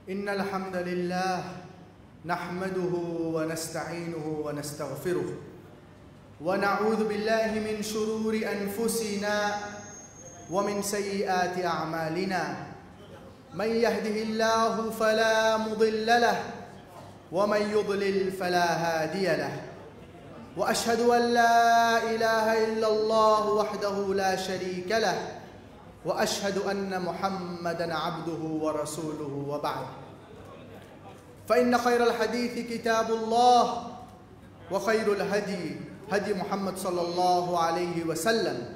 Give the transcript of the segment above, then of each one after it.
إن الحمد لله نحمده ونستعينه ونستغفره ونعوذ بالله من شرور أنفسنا ومن سيئات أعمالنا من يهده الله فلا مضل له ومن يضلل فلا هادي له وأشهد أن لا إله إلا الله وحده لا شريك له وأشهد أن محمدًا عبده ورسوله وبعد فإن خير الحديث كتاب الله وخير الهدي هدي محمد صلى الله عليه وسلم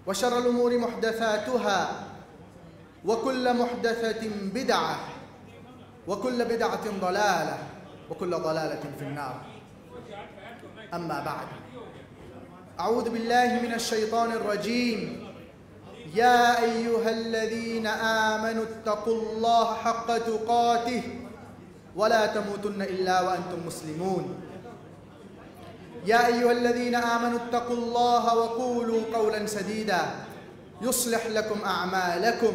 وشر الأمور محدثاتها وكل محدثة بدعة وكل بدعة ضلالة وكل ضلالة في النار أما بعد أعوذ بالله من الشيطان الرجيم يا أيها الذين آمنوا اتقوا الله حق تقاته ولا تموتن إلا وأنتم مسلمون يا أيها الذين آمنوا اتقوا الله وقولوا قولا سديدا يصلح لكم أعمالكم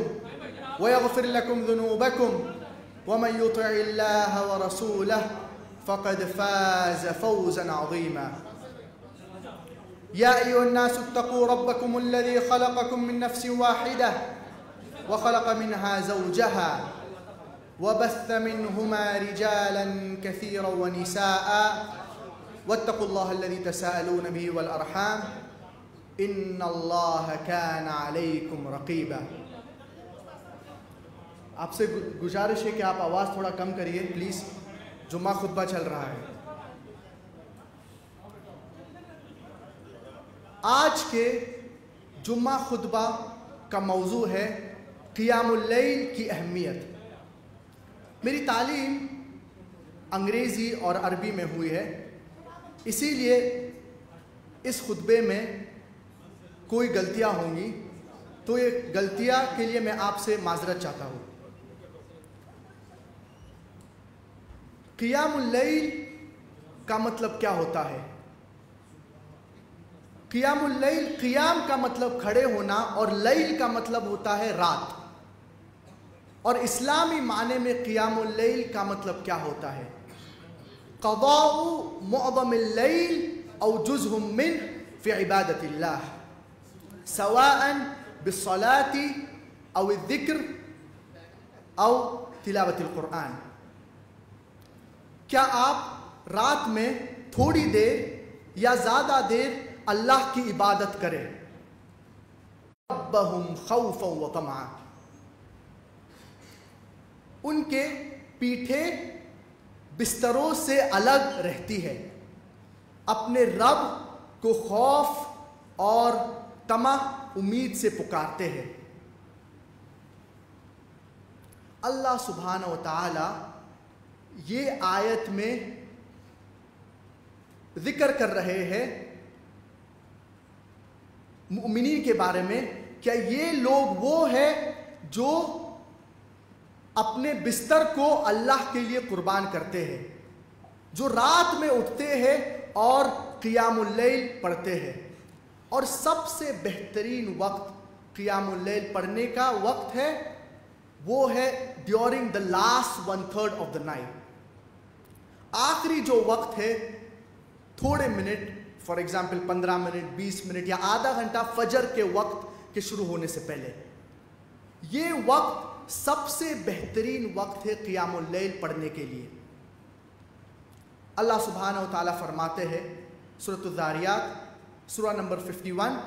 ويغفر لكم ذنوبكم ومن يطع الله ورسوله فقد فاز فوزا عظيما يا أيها الناس اتقوا ربكم الذي خلقكم من نفس واحدة وخلق منها زوجها وبث منهما رجالا كثيرا ونساء واتقوا الله الذي تساءلون به والأرحام إن الله كان عليكم رقيبا آپ سے گزارش ہے کہ آپ آواز تھوڑا کم کریے پلیز جمعہ خطبہ چل رہا ہے آج کے جمعہ خطبہ کا موضوع ہے قیام اللیل کی اہمیت میری تعلیم انگریزی اور عربی میں ہوئی ہے اسی لیے اس خطبے میں کوئی غلطیاں ہوں گی تو یہ غلطیاں کے لیے میں آپ سے معذرت چاہتا ہوں قیام اللیل کا مطلب کیا ہوتا ہے قیام اللیل قیام کا مطلب کھڑے ہونا اور لیل کا مطلب ہوتا ہے رات اور اسلامی معنی میں قیام اللیل کا مطلب کیا ہوتا ہے قضاء معظم اللیل او جزء منه في عبادة الله سواء بالصلاة او الذکر او تلاوت القرآن کیا آپ رات میں تھوڑی دیر یا زیادہ دیر اللہ کی عبادت کریں ربهم خوفا وطمعا ان کے پیٹھیں بستروں سے الگ رہتی ہے اپنے رب کو خوف اور طمع امید سے پکارتے ہیں اللہ سبحانہ و تعالی یہ آیت میں ذکر کر رہے ہیں مؤمنین کے بارے میں کیا یہ لوگ وہ ہیں جو اپنے بستر کو اللہ کے لیے قربان کرتے ہیں جو رات میں اٹھتے ہیں اور قیام اللیل پڑھتے ہیں اور سب سے بہترین وقت قیام اللیل پڑھنے کا وقت ہے وہ ہے during the last 1/3 of the night آخری جو وقت ہے تھوڑے minute for example 15 minute 20 minute یا آدھا گھنٹہ فجر کے وقت کے شروع ہونے سے پہلے یہ وقت سب سے بہترین وقت ہے قیام اللیل پڑھنے کے لیے اللہ سبحانہ و تعالیٰ فرماتے ہیں سورۃ الذاریات سورہ نمبر 51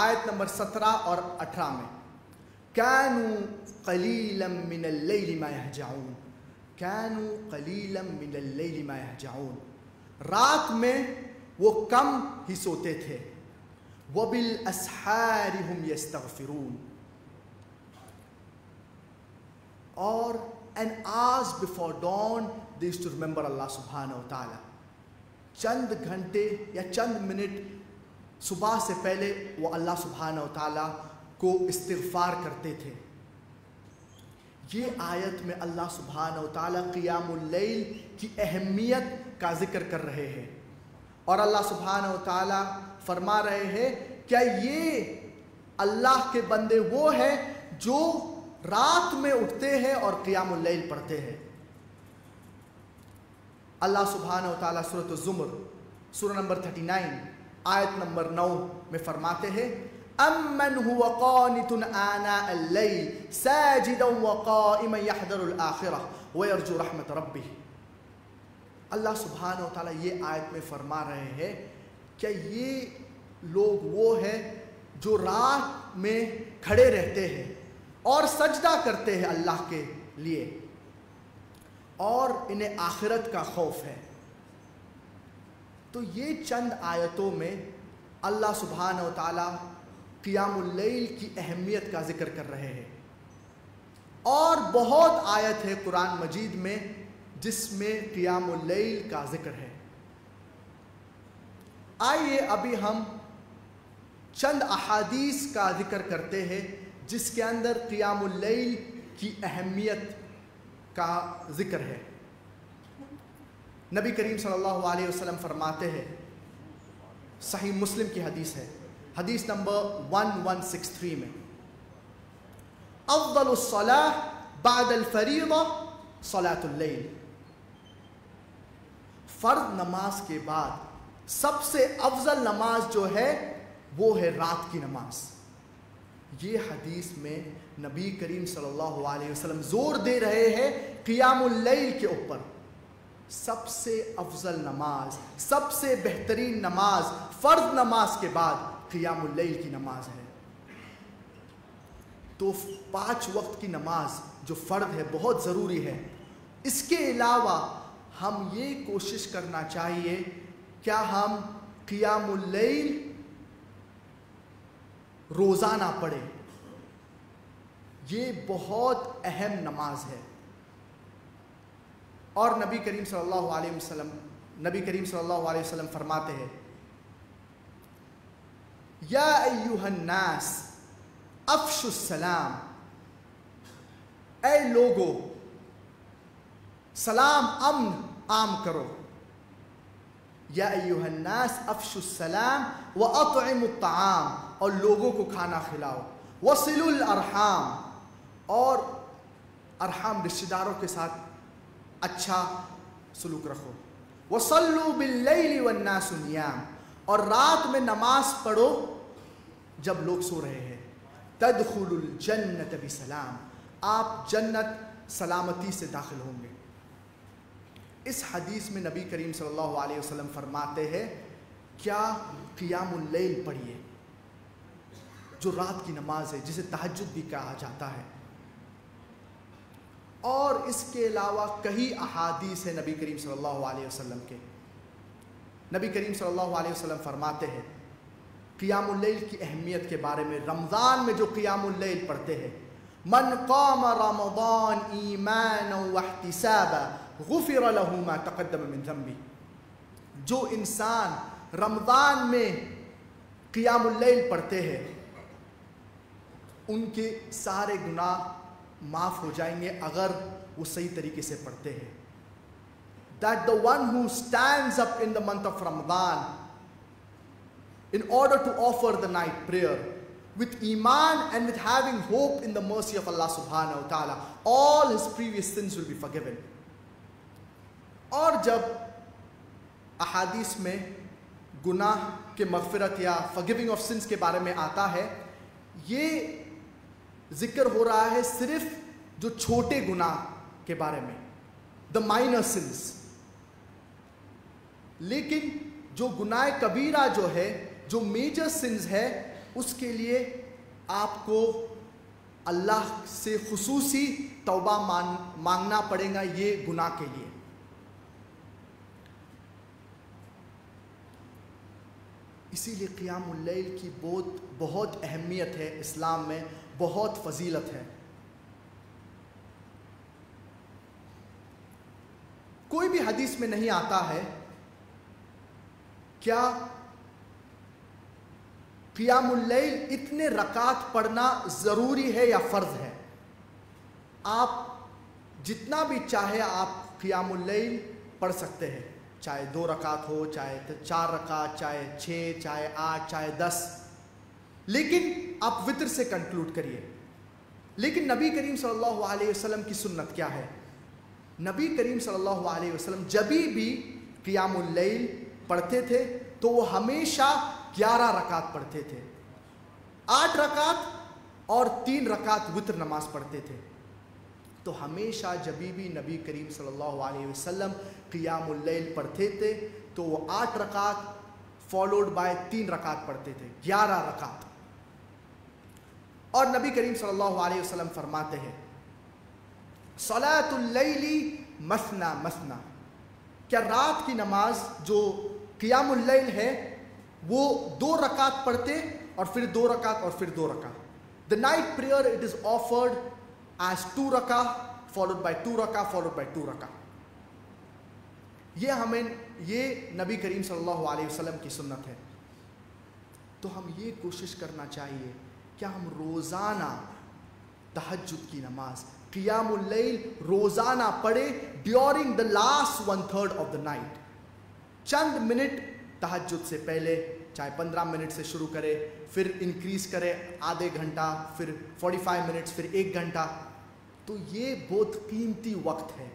آیت نمبر 17 اور 18 میں كانوا قليلا من الليل ما يهجعون كانوا قليلا من الليل ما يهجعون، رات میں وہ کم ہی سوتے تھے. وبالاسحار هم يستغفرون. اور and hours before dawn they used to remember Allah subhanahu wa ta'ala. چند گھنٹے یا چند منٹ صبح سے پہلے وہ اللہ سبحانہ و تعالیٰ کو استغفار کرتے تھے. یہ آیت میں اللہ سبحانہ و تعالیٰ قیام اللیل کی اہمیت کا ذکر کر رہے ہیں، اور اللہ سبحانہ و تعالیٰ فرما رہے ہیں کیا یہ اللہ کے بندے وہ ہیں جو رات میں اٹھتے ہیں اور قیام اللیل پڑھتے ہیں. اللہ سبحانہ و تعالیٰ سورۃ الزمر سورہ نمبر 39 آیت نمبر 9 میں فرماتے ہیں امن هو قانت آناء اللیل ساجدا وقائما يحذر الآخرہ ويرجو رحمت ربہ. اللہ سبحانہ و تعالیٰ یہ آیت میں فرما رہے ہیں کہ یہ لوگ وہ ہیں جو رات میں کھڑے رہتے ہیں اور سجدہ کرتے ہیں اللہ کے لیے، اور انہیں آخرت کا خوف ہے. تو یہ چند آیتوں میں اللہ سبحانہ و تعالیٰ قیام اللیل کی اہمیت کا ذکر کر رہے ہیں. اور بہت آیت ہے قرآن مجید میں جس میں قیام اللیل کا ذکر ہے. آئیے ابھی ہم چند احادیث کا ذکر کرتے ہیں جس کے اندر قیام اللیل کی اہمیت کا ذکر ہے. نبی کریم صلی اللہ علیہ وسلم فرماتے ہیں، صحیح مسلم کی حدیث ہے، حدیث نمبر 1163 میں، افضل الصلاة بعد الفریضہ صلاۃ اللیل. فرض نماز کے بعد سب سے افضل نماز جو ہے وہ ہے رات کی نماز. یہ حدیث میں نبی کریم صلی اللہ علیہ وسلم زور دے رہے ہیں قیام اللیل کے اوپر. سب سے افضل نماز، سب سے بہترین نماز فرض نماز کے بعد قیام اللیل کی نماز ہے. تو 5 وقت کی نماز جو فرض ہے بہت ضروری ہے. اس کے علاوہ ہم یہ کوشش کرنا چاہیے کیا ہم قیام اللیل روزانہ پڑھیں. یہ بہت اہم نماز ہے. اور نبی کریم صلی اللہ علیہ وسلم فرماتے ہیں یا ایھا الناس افشوا السلام، اے لوگو سلام امن عام کرو. یا ایھا الناس افشوا السلام واطعموا الطعام، اور لوگوں کو کھانا کھلاؤ. وصلوا الارحام، اور ارحام رشتہ داروں کے ساتھ اچھا سلوک رکھو. وصلوا باللیل والناس نیام، اور رات میں نماز پڑھو جب لوگ سو رہے ہیں. تدخلوا الجنت بسلام، آپ جنت سلامتی سے داخل ہوں گے. اس حدیث میں نبی کریم صلی اللہ علیہ وسلم فرماتے ہیں کیا قیام اللیل پڑھیے جو رات کی نماز ہے جسے تہجد بھی کہا جاتا ہے. اور اس کے علاوہ کئی احادیث ہیں نبی کریم صلی اللہ علیہ وسلم کے. نبی کریم صلی اللہ علیہ وسلم فرماتے ہیں قیام اللیل کی اہمیت کے بارے میں، رمضان میں جو قیام اللیل پڑھتے ہیں، من قام رمضان ایمانا واحتسابا غفر له ما تقدم من ذنبه. جو انسان رمضان میں قیام اللیل پڑھتے ہیں ان کے سارے گناہ معاف ہو جائیں گے اگر وہ صحیح طریقے سے پڑھتے ہیں. That the one who stands up in the month of Ramadan in order to offer the night prayer with iman and with having hope in the mercy of Allah subhanahu wa ta'ala, all his previous sins will be forgiven. اور جب احادیث میں گناہ کے مغفرت یا forgiving of sins کے بارے میں آتا ہے، یہ ذکر ہو رہا ہے صرف جو چھوٹے گناہ کے بارے میں، the minor sins. لیکن جو گناہ کبیرہ جو ہے، جو میجر سنز ہے، اس کے لیے آپ کو اللہ سے خصوصی توبہ مانگنا پڑے گا یہ گناہ کے لیے. اسی لیے قیام اللیل کی بہت اہمیت ہے اسلام میں, بہت فضیلت ہے. کوئی بھی حدیث میں نہیں آتا ہے کیا قیام اللیل اتنے رکعت پڑھنا ضروری ہے یا فرض ہے. آپ جتنا بھی چاہے آپ قیام اللیل پڑھ سکتے ہیں, چاہے 2 رکعت ہو, چاہے 4 رکعت, چاہے 6, چاہے 8, چاہے 10, لیکن آپ وتر سے کنکلوڈ کریے. لیکن نبی کریم صلی اللہ علیہ وسلم کی سنت کیا ہے؟ نبی کریم صلی اللہ علیہ وسلم جب بھی قیام اللیل پڑھتے تھے تو وہ ہمیشہ 11 رکعت پڑھتے تھے, 8 رکعت اور 3 رکعت وتر نماز پڑھتے تھے. تو ہمیشہ جب بھی نبی کریم صلی اللہ علیہ وسلم قیام اللیل پڑھتے تھے تو وہ 8 رکعت فالوڈ بائی 3 رکعت پڑھتے تھے, 11 رکعت. اور نبی کریم صلی اللہ علیہ وسلم فرماتے ہیں صلاۃ اللیل مثنا مثنا, کیا رات کی نماز جو قیام اللیل ہے وہ 2 رکعت پڑھتے اور پھر 2 رکعت اور پھر 2 رکعت. The night prayer it is offered as 2 rakah followed by 2 rakah followed by 2 rakah. یہ نبی کریم صلی اللہ علیہ وسلم کی سنت ہے. تو ہم یہ کوشش کرنا چاہیے کہ ہم روزانہ تہجد کی نماز قیام اللیل روزانہ پڑھے during the last 1/3 of the night. چند منٹ تہجد سے پہلے, چاہے 15 منٹ سے شروع کرے, پھر انکریز کرے آدھے گھنٹہ, پھر 45 منٹس, پھر 1 گھنٹہ. تو یہ بہت قیمتی وقت ہے.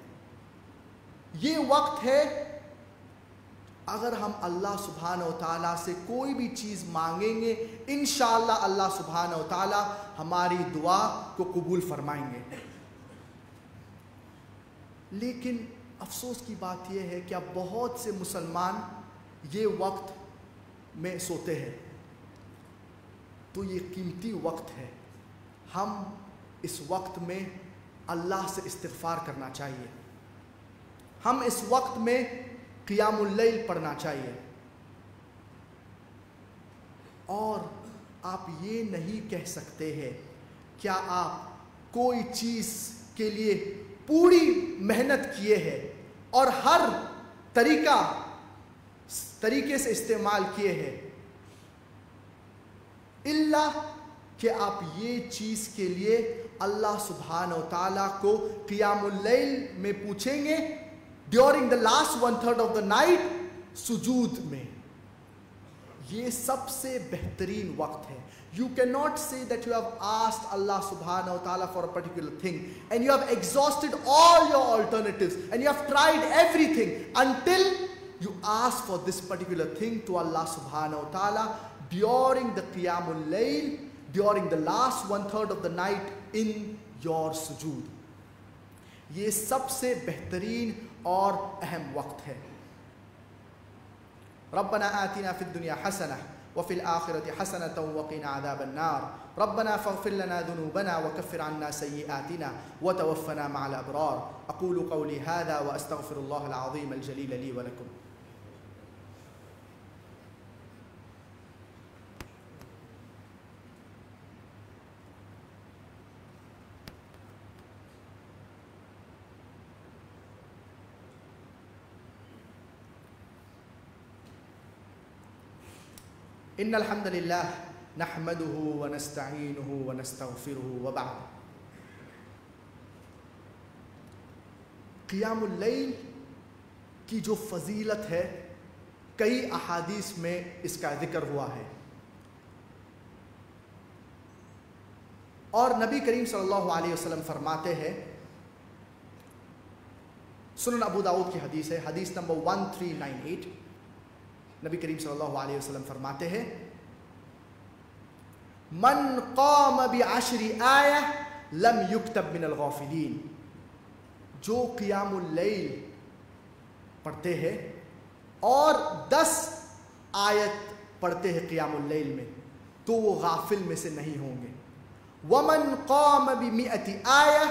یہ وقت ہے اگر ہم اللہ سبحانہ و تعالیٰ سے کوئی بھی چیز مانگیں گے انشاءاللہ اللہ سبحانہ و تعالیٰ ہماری دعا کو قبول فرمائیں گے. لیکن افسوس کی بات یہ ہے کہ اب بہت سے مسلمان یہ وقت میں سوتے ہیں. تو یہ قیمتی وقت ہے, ہم اس وقت میں اللہ سے استغفار کرنا چاہیے, ہم اس وقت میں قیام اللیل پڑھنا چاہیے. اور آپ یہ نہیں کہہ سکتے ہیں کیا آپ کوئی چیز کے لیے پوری محنت کیے ہیں اور ہر طریقے سے استعمال کیے ہیں, اللہ کہ آپ یہ چیز کے لیے اللہ سبحانہ و تعالیٰ کو قیام اللیل میں پوچھیں گے during the last 1/3 of the night سجود میں. یہ سب سے بہترین وقت ہے. You cannot say that you have asked Allah subhanahu wa ta'ala for a particular thing and you have exhausted all your alternatives and you have tried everything until you ask for this particular thing to Allah subhanahu wa ta'ala during the qiyamul layl, during the last 1/3 of the night in your sujood. یہ سب سے بہترین اور اہم وقت ہے. ربنا آتنا في الدنيا حسنة وفي الآخرة حسنة وقنا عذاب النار. ربنا فاغفر لنا ذنوبنا وكفر عنا سيئاتنا وتوفنا مع الأبرار. أقول قولي هذا وأستغفر الله العظيم الجليل لي ولكم. ان الحمد للہ نحمدہ ونستعینہ ونستغفرہ وبعد. قیام اللیل کی جو فضیلت ہے کئی احادیث میں اس کا ذکر ہوا ہے, اور نبی کریم صلی اللہ علیہ وسلم فرماتے ہیں, سنن ابو داؤد کی حدیث ہے, حدیث نمبر 1398, نبی کریم صلی اللہ علیہ وسلم فرماتے ہیں من قام بعشر آیہ لم یکتب من الغافلین. جو قیام اللیل پڑھتے ہیں اور 10 آیت پڑھتے ہیں قیام اللیل میں تو وہ غافل میں سے نہیں ہوں گے. وَمَنْ قَامَ بِمِئَةِ آیَةٍ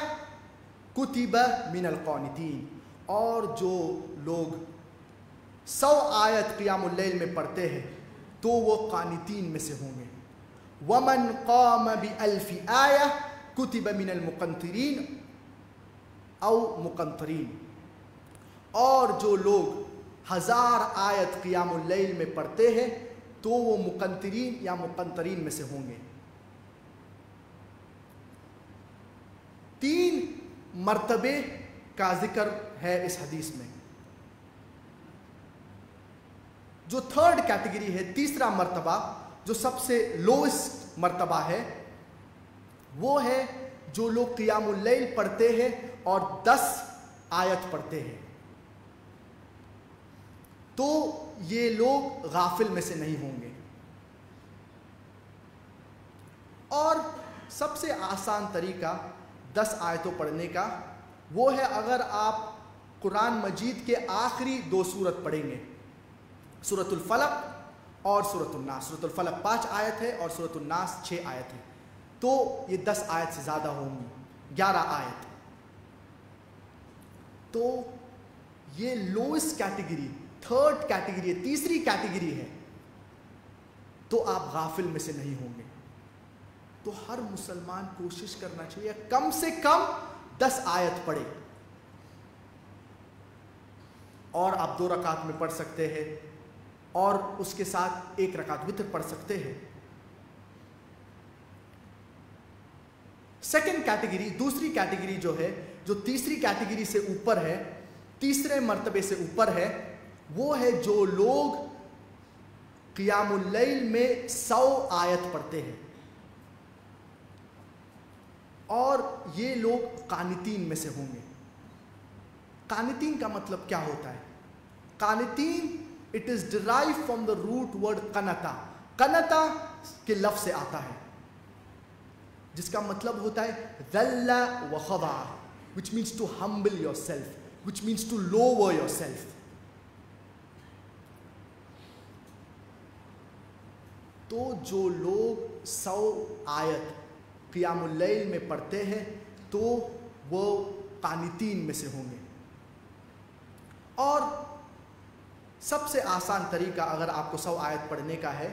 کُتِبَ مِنَ الْقَانِتِينَ، اور جو لوگ 100 آیت قیام اللیل میں پڑھتے ہیں تو وہ قانتین میں سے ہوں گے۔ وَمَنْ قَامَ بِأَلْفِ آیَةٍ کُتِبَ مِنَ الْمُقَنْطِرِينَ او مقنطرین، اور جو لوگ 1000 آیت قیام اللیل میں پڑھتے ہیں تو وہ مقنطرین یا مقنطرین میں سے ہوں گے۔ 3 مرتبے کا ذکر ہے اس حدیث میں۔ جو 3rd کیٹیگری ہے، تیسرا مرتبہ، جو سب سے لوئسٹ مرتبہ ہے، وہ ہے جو لوگ قیام اللیل پڑھتے ہیں اور 10 آیت پڑھتے ہیں، تو یہ لوگ غافل میں سے نہیں ہوں گے۔ اور سب سے آسان طریقہ 10 آیتوں پڑھنے کا وہ ہے اگر آپ قرآن مجید کے آخری 2 سورت پڑھیں گے، سورۃ الفلق اور سورۃ الناس۔ سورۃ الفلق 5 آیت ہے اور سورۃ الناس 6 آیت ہے، تو یہ 10 آیت سے زیادہ ہوں گی، 11 آیت۔ تو یہ لوئسٹ کیٹیگری، 3rd کیٹیگری ہے، تیسری کیٹیگری ہے، تو آپ غافل میں سے نہیں ہوں گے۔ تو ہر مسلمان کوشش کرنا چاہیے کم سے کم 10 آیت پڑھے، اور آپ 2 رکعت میں پڑھ سکتے ہیں اور اس کے ساتھ 1 رکعت وتر پڑھ سکتے ہیں۔ سیکنڈ کیٹیگری، دوسری کیٹیگری جو ہے، جو تیسری کیٹیگری سے اوپر ہے، تیسرے مرتبے سے اوپر ہے، وہ ہے جو لوگ قیام اللیل میں 100 آیت پڑھتے ہیں، اور یہ لوگ قانتین میں سے ہوں گے۔ قانتین کا مطلب کیا ہوتا ہے؟ قانتین it is derive from the root word قنتا، قنتا کے لفظ سے آتا ہے، جس کا مطلب ہوتا ہے ذل وخضع، which means to humble yourself, which means to lower yourself۔ تو جو لوگ 100 آیت قیام اللیل میں پڑھتے ہیں تو وہ قانتین میں سے ہوں گے۔ اور سب سے آسان طریقہ اگر آپ کو 100 آیت پڑھنے کا ہے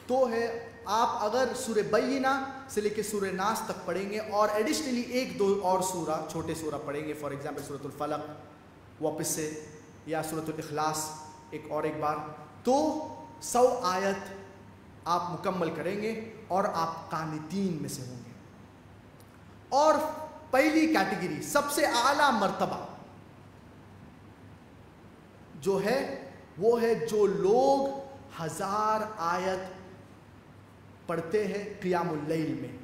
تو ہے آپ اگر سورہ بینہ سے لے کے سورہ ناس تک پڑھیں گے اور ایڈیشنلی 1-2 اور سورہ، چھوٹے سورہ پڑھیں گے، فار ایگزامپل سورۃ الفلق واپس سے، یا سورۃ الاخلاص ایک بار، تو 100 آیت آپ مکمل کریں گے اور آپ قانتین میں سے ہوں گے۔ اور پہلی کیٹیگری، سب سے اعلیٰ مرتبہ جو ہے وہ ہے جو لوگ 1000 آیت پڑھتے ہیں قیام اللیل میں۔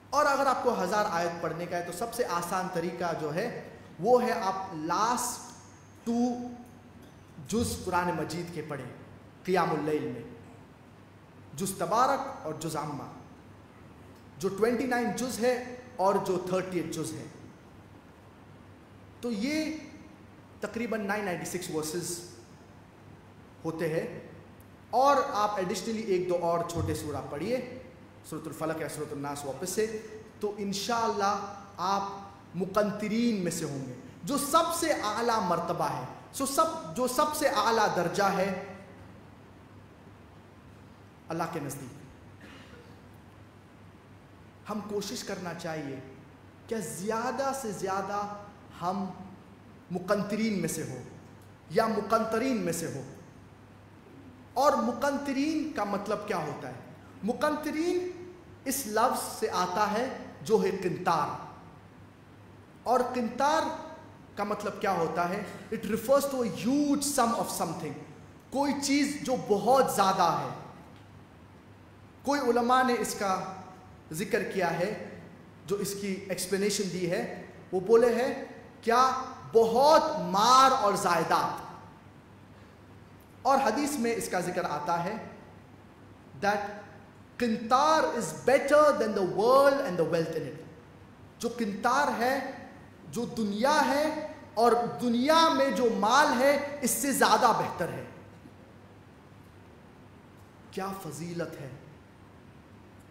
اور اگر آپ کو 1000 آیت پڑھنے کا ہے تو سب سے آسان طریقہ جو ہے وہ ہے آپ لاسٹ 2 جز قرآن مجید کے پڑھیں قیام اللیل میں، جز تبارک اور جز عامہ، جو 29 جز ہے اور جو 38 جز ہے۔ تو یہ تقریباً 996 ورسز ہوتے ہیں، اور آپ ایڈیشنلی 1-2 اور چھوٹے سورہ پڑھیے، سورۃ الفلق یا سورۃ الناس واپس سے، تو انشاءاللہ آپ مقنطرین میں سے ہوں گے، جو سب سے اعلیٰ مرتبہ ہے، جو سب سے اعلیٰ درجہ ہے اللہ کے نزدیک۔ ہم کوشش کرنا چاہیے کہ زیادہ سے زیادہ ہم مقنطرین میں سے ہو یا مقنطرین میں سے ہو۔ اور مقنطرین کا مطلب کیا ہوتا ہے؟ مقنطرین اس لفظ سے آتا ہے جو ہے قنطار، اور قنطار کا مطلب کیا ہوتا ہے؟ It refers to a huge sum of something, کوئی چیز جو بہت زیادہ ہے۔ کوئی علماء نے اس کا ذکر کیا ہے، جو اس کی ایکسپلینیشن دی ہے، وہ بولے ہیں کیا بہت مار اور زائدات۔ اور حدیث میں اس کا ذکر آتا ہے that قنطار is better than the world and the wealth in it۔ جو قنطار ہے، جو دنیا ہے اور دنیا میں جو مال ہے، اس سے زیادہ بہتر ہے۔ کیا فضیلت ہے!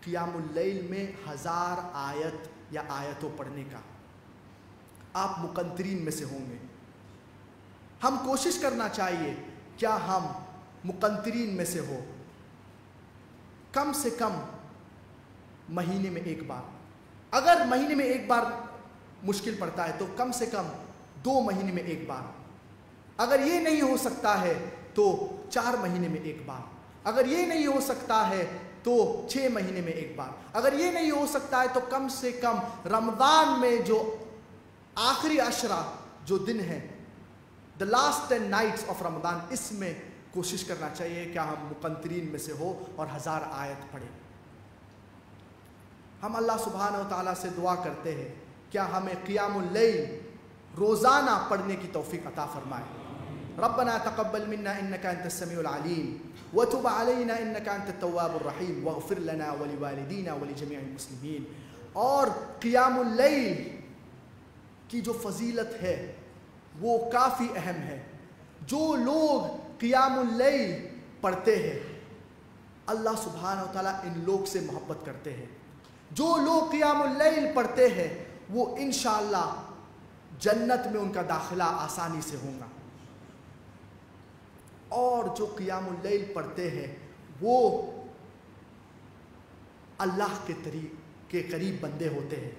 قیام اللیل میں 1000 آیت یا آیتوں پڑھنے کا، آپ مقنطرین میں سے ہوں گے۔ ہم کوشش کرنا چاہیے کیا ہم مقنطرین میں سے ہو، کم سے کم مہینے میں ایک بار، اگر مہینے میں ایک بار مشکل پڑتا ہے تو کم سے کم 2 مہینے میں ایک بار، اگر یہ نہیں ہو سکتا ہے تو 4 مہینے میں ایک بار، اگر یہ نہیں ہو سکتا ہے تو 6 مہینے میں ایک بار، اگر یہ نہیں ہو سکتا ہے تو کم سے کم رمضان میں جو آخری عشرہ جو دن ہے، the last 10 nights of رمضان، اس میں کوشش کرنا چاہیے کہ ہم مقنطرین میں سے ہو اور 1000 آیت پڑھیں۔ ہم اللہ سبحانہ و تعالیٰ سے دعا کرتے ہیں کیا ہمیں قیام اللیل روزانہ پڑھنے کی توفیق عطا فرمائے۔ ربنا تقبل منا انك انت السميع العليم وتب علينا انك انت التواب الرحيم واغفر لنا ولوالدينا ولجميع المسلمين۔ اور قیام اللیل کی جو فضیلت ہے وہ کافی اہم ہے۔ جو لوگ قیام اللیل پڑھتے ہیں اللہ سبحانہ و تعالیٰ ان لوگ سے محبت کرتے ہیں۔ جو لوگ قیام اللیل پڑھتے ہیں وہ انشاءاللہ جنت میں ان کا داخلہ آسانی سے ہوگا، اور جو قیام اللیل پڑھتے ہیں وہ اللہ کے قریب بندے ہوتے ہیں۔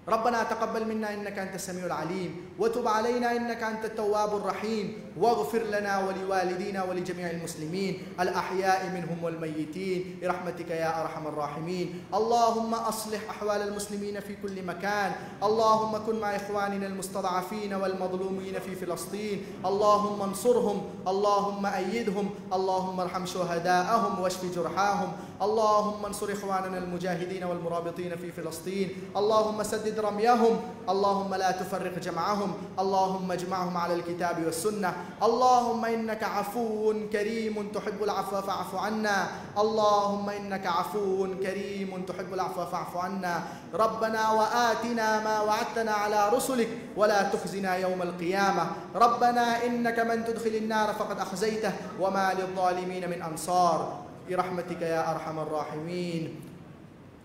ربنا تقبل منا انك انت السميع العليم وتب علينا انك انت التواب الرحيم واغفر لنا ولوالدينا ولجميع المسلمين الاحياء منهم والميتين برحمتك يا ارحم الراحمين۔ اللهم اصلح احوال المسلمين في كل مكان، اللهم كن مع اخواننا المستضعفين والمظلومين في فلسطين، اللهم انصرهم، اللهم ايدهم، اللهم ارحم شهداءهم واشف جرحاهم، اللهم انصر اخواننا المجاهدين والمرابطين في فلسطين، اللهم سدد رميهم، اللهم لا تفرق جمعهم، اللهم اجمعهم على الكتاب والسنة، اللهم إنك عفو كريم تحب العفو فاعف عنا، اللهم إنك عفو كريم تحب العفو فاعف عنا، ربنا وآتنا ما وعدتنا على رسلك ولا تخزنا يوم القيامة، ربنا إنك من تدخل النار فقد أخزيته وما للظالمين من أنصار برحمتك يا أرحم الراحمين۔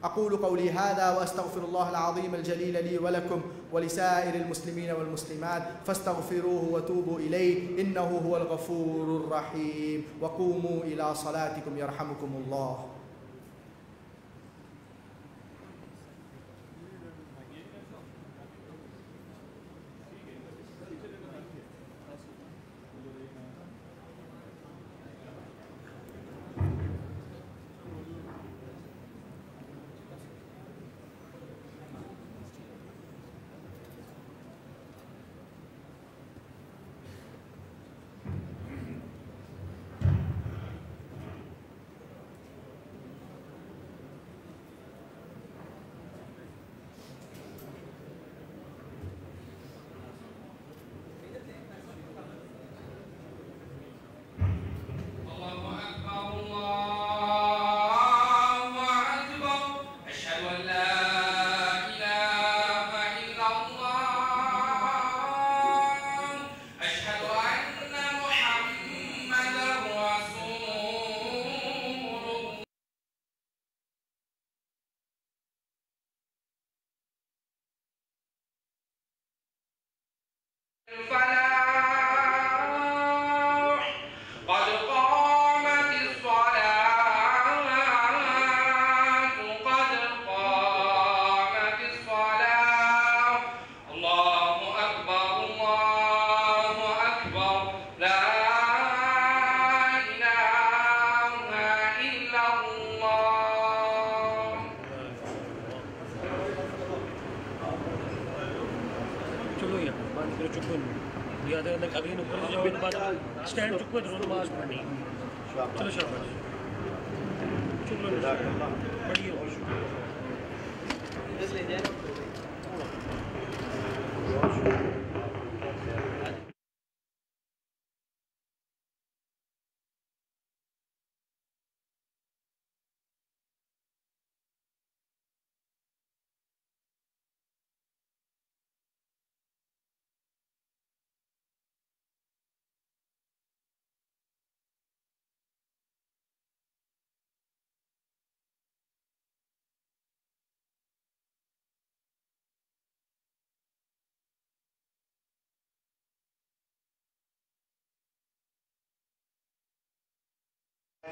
أقول قولي هذا وأستغفر الله العظيم الجليل لي ولكم ولسائر المسلمين والمسلمات فاستغفروه وتوبوا إليه إنه هو الغفور الرحيم، وقوموا إلى صلاتكم يرحمكم الله۔ اسٹینڈ چکو نماز پڑھنی، چلو شاباش، بڑی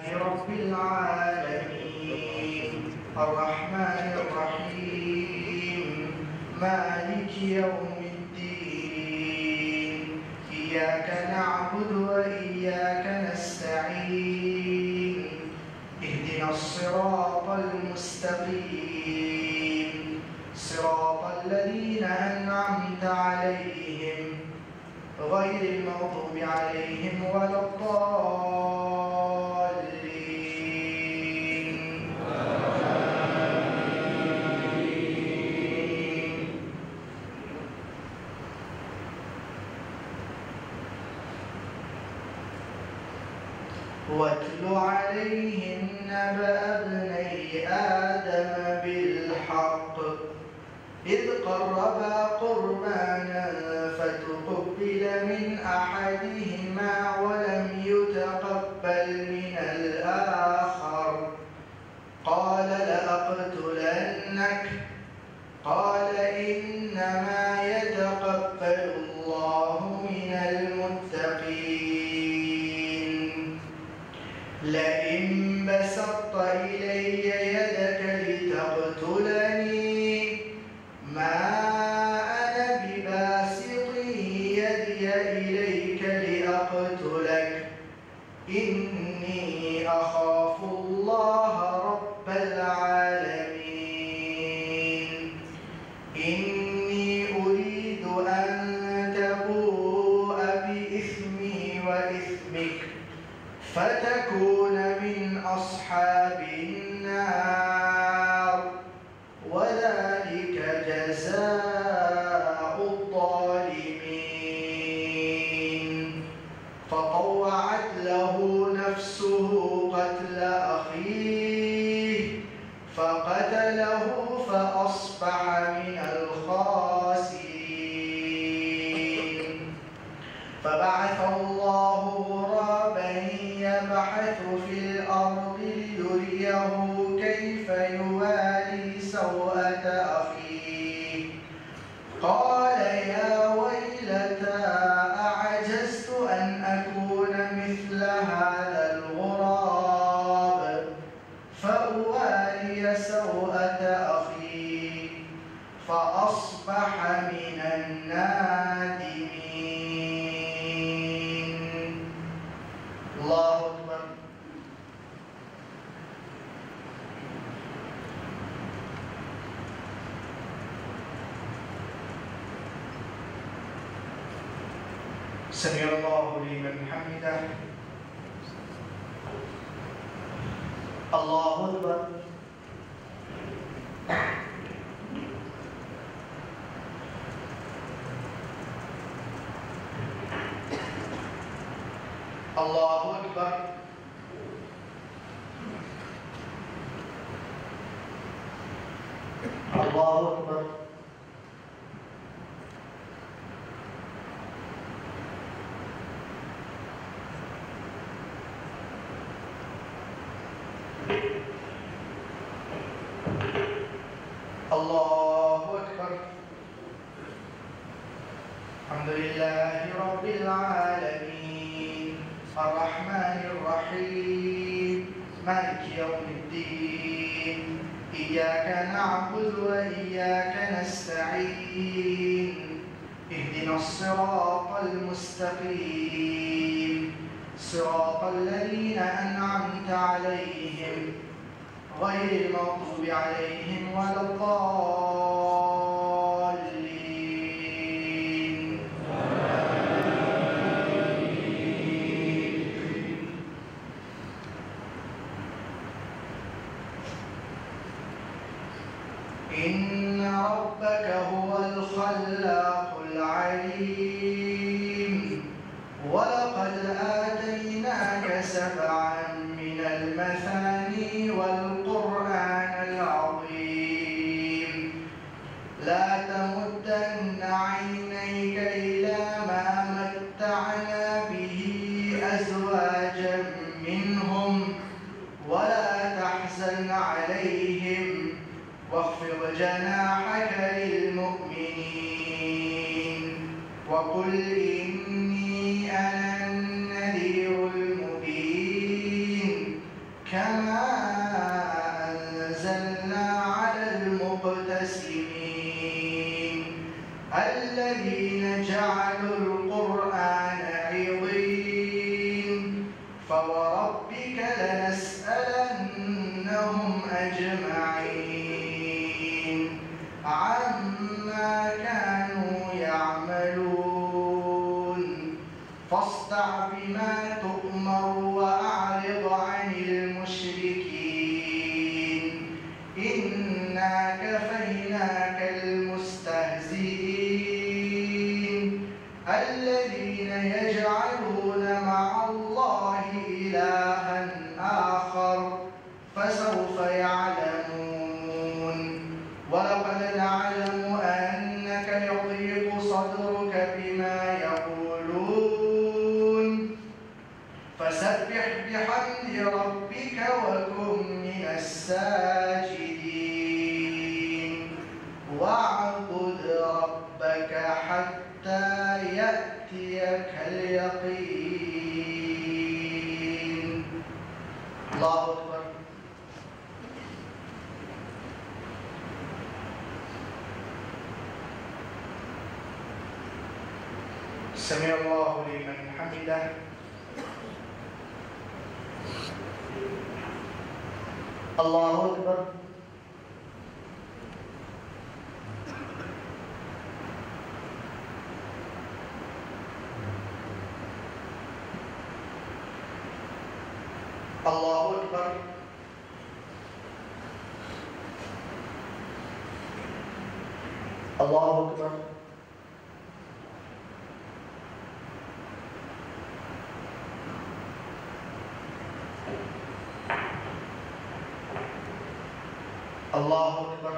رب العالمين الرحمن الرحيم مالك يوم الدين إياك نعبد وإياك نستعين اهدنا الصراط المستقيم صراط الذين أنعمت عليهم غير المغضوب عليهم ولا الضالين واتل عليهم نبأ ابني آدم بالحق إذ قربا قربانا فتقبل من أحدهما ولم يتقبل من الآخر قال لأقتلنك قال إنما يتقبل الله من المتقين لئن بسطت إلي يدك لتقتلني ما أنا بباسط يدي إليك لأقتلك إني أخاف الله رب العالمين إني أريد أن تبوء بإثمي وإثمك فتكون من أصحاب النار وذلك جزاء الظالمين فطوعت له نفسه قتل أخيه فقتله فأصبح من الخاسرين فبعث الله غرابا يبحث في الأرض ليريه كيف يواري سوءة أخيه قال يا ويلتى أعجزت أن أكون مثل هذا الغراب فأواري سوءة أخي فأصبح من النادمين. الله أكبر. سمع الله لمن حمده. الله أكبر. الله أكبر. الله أكبر. الله أكبر. الحمد لله رب العالمين الرحمن الرحيم مالك يوم الدين إياك نعبد وإياك نستعين اهدنا الصراط المستقيم صراط الذين أنعمت عليهم غير المغضوب عليهم ولا الضالين. إن ربك هو الخلاق العليم ولقد آتيناك 7 من المثاني والقرآن العظيم لا تمدن عينيك إلى ما متعنا به أزواجا منهم ولا تحزن عليهم واخفض جناحك للمؤمنين وقل إني أنا النذير المبين كما أنزلنا على المقتسمين الذين جعلوا القرآن عضين فوربك لنسألنهم أجمعين عما كانوا يعملون فاصدع بما تؤمر وأعرض عن المشركين إنا كفيناك المستهزئين الذين يجعلون مع الله إلها آخر فسوف يعلمون ولقد نعلم أنك يضيق صدرك بما يقولون فسبح بحمد ربك وكن من الساجدين واعبد ربك حتى يأتيك اليقين. الله أكبر. سمع الله لمن حمده. الله أكبر. الله أكبر. الله أكبر. الله أكبر.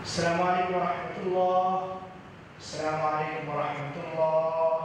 السلام عليكم ورحمة الله. السلام عليكم ورحمة الله.